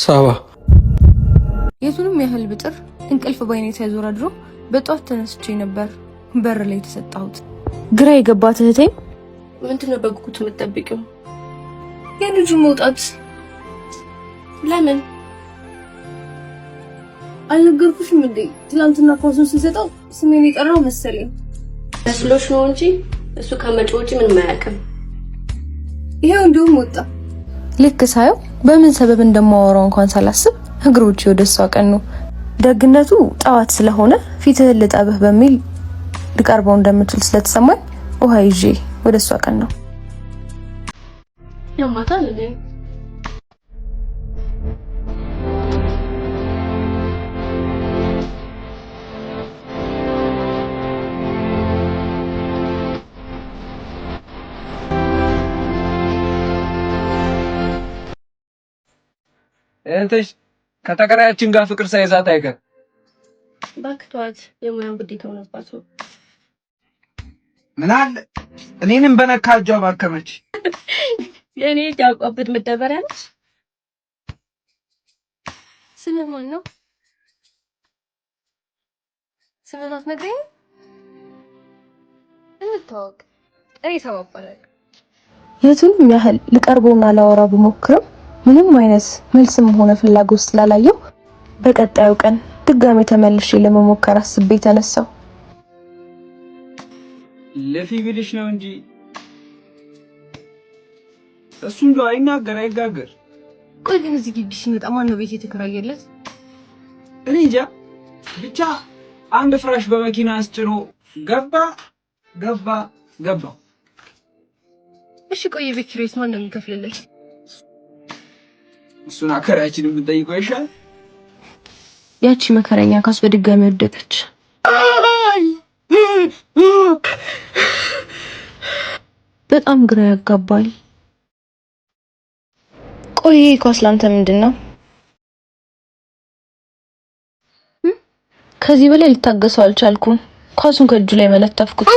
ሳባ የቱንም ያህል ብጥር እንቅልፍ ባይኔ ሳይዞር አድሮ በጧት ተነስቼ ነበር በር ላይ ተሰጣሁት። ግራ የገባት እህቴ ምንድነው በጉጉት የምትጠብቂው? የልጁ መውጣት። ለምን አልነገርኩሽም እንዴ? ትላንትና ኳሱን ሲሰጠው ስሜን የጠራው መሰለኝ። መስሎሽ ነው እንጂ እሱ ከመጪው ውጪ ምንም አያውቅም። ይሄው እንደውም ወጣ። ልክ ሳየው በምን ሰበብ እንደማወራው እንኳን ሳላስብ እግሮቼ ወደሷ ቀኑ። ደግነቱ ጣዋት ስለሆነ ፊትህን ልጠብህ በሚል ልቀርበው እንደምችል ስለተሰማኝ ውሃ ይዤ ወደሷ ቀኑ። ያማታል እንዴ? እንተሽ ከተከራያችን ጋር ፍቅር ሳይዛት አይቀር ባክቷት የሙያን ግዴታ ሆነባት። ምን አለ እኔንም በነካጇ ባከመች። የኔ ያቋብት መደበሪያ ነች። ስምህ ማን ነው? ስምህ አትነግረኝ? እንታወቅ። እኔ ሰው አባላል። የቱንም ያህል ልቀርበውና ላወራ ብሞክርም ምንም አይነት መልስም ሆነ ፍላጎት ስላላየው በቀጣዩ ቀን ድጋሜ ተመልሼ ለመሞከር አስቤ ተነሳው። ለፊቪልሽ ነው እንጂ እሱ እንደው አይናገር አይጋገር። ቆይ ግን እዚህ ግቢ ሲመጣ ማን ነው ቤት የተከራየለት? እኔ እንጃ ብቻ አንድ ፍራሽ በመኪና አስጭኖ ገባ። እሺ ቆይ የቤት ኪራይስ ማን ነው የሚከፍልለት? እሱን አከራያችንን ብንጠይቀው ይሻል። ያቺ መከረኛ ካስ በድጋሚ ወደቀች። በጣም ግራ ያጋባል። ቆይ ኳስ ላንተ ምንድነው? ከዚህ በላይ ልታገሰው አልቻልኩም። ኳሱን ከእጁ ላይ መለጠፍኩት።